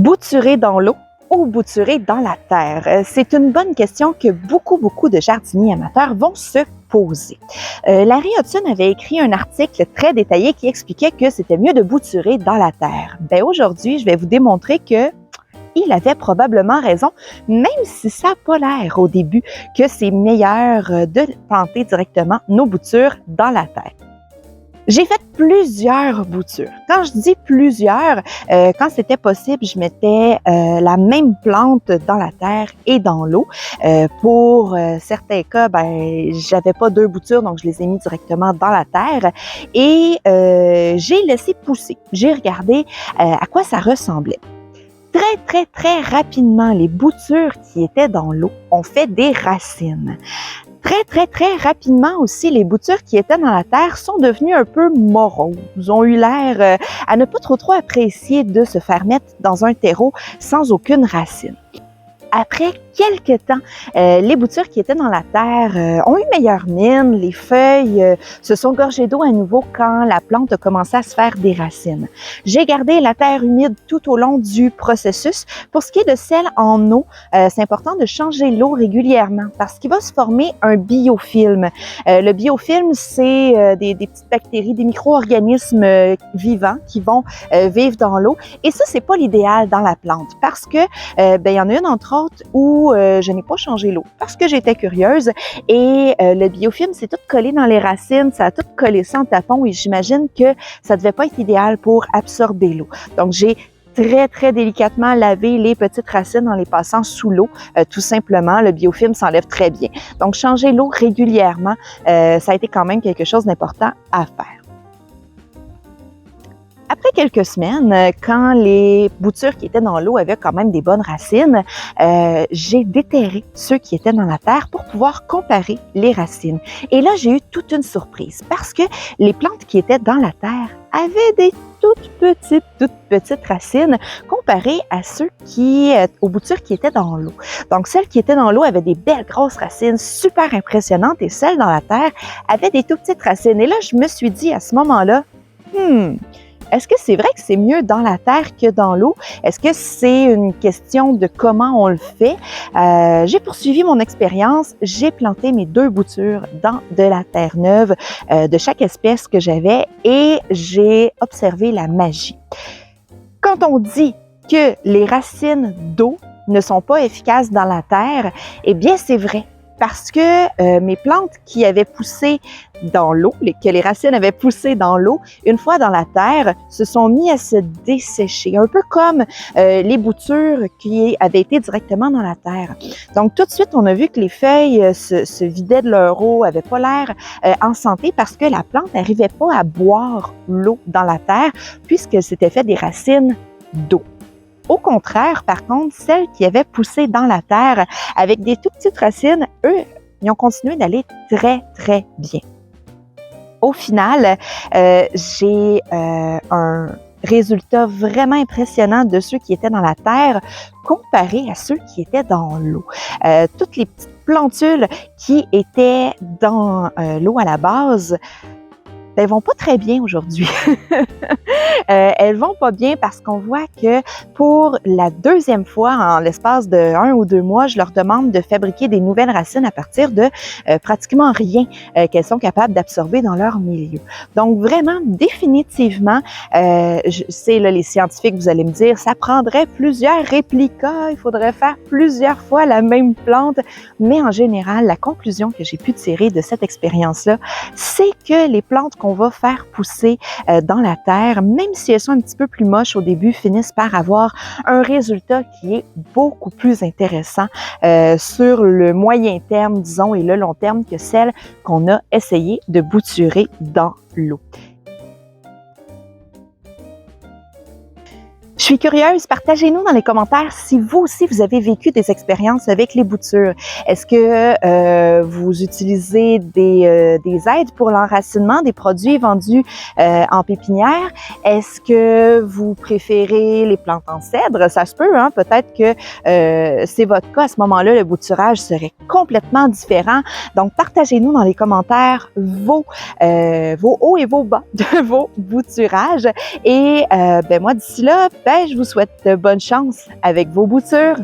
Bouturer dans l'eau ou bouturer dans la terre? C'est une bonne question que beaucoup de jardiniers amateurs vont se poser. Larry Hudson avait écrit un article très détaillé qui expliquait que c'était mieux de bouturer dans la terre. Ben aujourd'hui, je vais vous démontrer que il avait probablement raison, même si ça n'a pas l'air au début que c'est meilleur de planter directement nos boutures dans la terre. J'ai fait plusieurs boutures. Quand je dis plusieurs, quand c'était possible, je mettais la même plante dans la terre et dans l'eau. Pour certains cas, j'avais pas deux boutures, donc je les ai mis directement dans la terre et j'ai laissé pousser. J'ai regardé à quoi ça ressemblait. Très rapidement, les boutures qui étaient dans l'eau ont fait des racines. Très rapidement aussi, les boutures qui étaient dans la terre sont devenues un peu moroses, ont eu l'air à ne pas trop apprécier de se faire mettre dans un terreau sans aucune racine. Après quelques temps, les boutures qui étaient dans la terre ont eu meilleure mine, les feuilles se sont gorgées d'eau à nouveau quand la plante a commencé à se faire des racines. J'ai gardé la terre humide tout au long du processus. Pour ce qui est de celle en eau, c'est important de changer l'eau régulièrement parce qu'il va se former un biofilm. Le biofilm, c'est des petites bactéries, des micro-organismes vivants qui vont vivre dans l'eau. Et ça, c'est pas l'idéal dans la plante parce que il y en a une entre autres où je n'ai pas changé l'eau parce que j'étais curieuse et le biofilm s'est tout collé dans les racines, ça a tout collé ça en tapon et j'imagine que ça devait pas être idéal pour absorber l'eau. Donc j'ai très délicatement lavé les petites racines en les passant sous l'eau. Tout simplement, le biofilm s'enlève très bien. Donc changer l'eau régulièrement, ça a été quand même quelque chose d'important à faire. Après quelques semaines, quand les boutures qui étaient dans l'eau avaient quand même des bonnes racines, j'ai déterré ceux qui étaient dans la terre pour pouvoir comparer les racines. Et là, j'ai eu toute une surprise parce que les plantes qui étaient dans la terre avaient des toutes petites racines comparées à aux boutures qui étaient dans l'eau. Donc, celles qui étaient dans l'eau avaient des belles grosses racines super impressionnantes et celles dans la terre avaient des toutes petites racines. Et là, je me suis dit à ce moment-là, est-ce que c'est vrai que c'est mieux dans la terre que dans l'eau? Est-ce que c'est une question de comment on le fait? J'ai poursuivi mon expérience. J'ai planté mes deux boutures dans de la terre neuve de chaque espèce que j'avais et j'ai observé la magie. Quand on dit que les racines d'eau ne sont pas efficaces dans la terre, eh bien, c'est vrai. Parce que mes plantes qui avaient poussé dans l'eau, que les racines avaient poussé dans l'eau, une fois dans la terre, se sont mis à se dessécher, un peu comme les boutures qui avaient été directement dans la terre. Donc, tout de suite, on a vu que les feuilles se vidaient de leur eau, n'avaient pas l'air en santé parce que la plante n'arrivait pas à boire l'eau dans la terre puisqu'elle s'était fait des racines d'eau. Au contraire, par contre, celles qui avaient poussé dans la terre avec des tout petites racines, eux, ils ont continué d'aller très bien. Au final, j'ai un résultat vraiment impressionnant de ceux qui étaient dans la terre comparé à ceux qui étaient dans l'eau. Toutes les petites plantules qui étaient dans l'eau à la base, elles vont pas très bien aujourd'hui. Elles vont pas bien parce qu'on voit que pour la deuxième fois, en l'espace de 1 ou 2 mois, je leur demande de fabriquer des nouvelles racines à partir de pratiquement rien qu'elles sont capables d'absorber dans leur milieu. Donc vraiment, définitivement, c'est là les scientifiques, vous allez me dire, ça prendrait plusieurs réplicas, il faudrait faire plusieurs fois la même plante, mais en général, la conclusion que j'ai pu tirer de cette expérience-là, c'est que les plantes qu'on va faire pousser dans la terre, même si elles sont un petit peu plus moches au début, finissent par avoir un résultat qui est beaucoup plus intéressant sur le moyen terme, disons, et le long terme que celles qu'on a essayé de bouturer dans l'eau. Je suis curieuse, partagez-nous dans les commentaires si vous aussi vous avez vécu des expériences avec les boutures. Est-ce que vous utilisez des aides pour l'enracinement, des produits vendus en pépinière? Est-ce que vous préférez les plantes en cèdre? Ça se peut, hein? Peut-être que c'est votre cas. À ce moment-là, le bouturage serait complètement différent. Donc, partagez-nous dans les commentaires vos hauts et vos bas de vos bouturages. Et moi, d'ici là, je vous souhaite bonne chance avec vos boutures.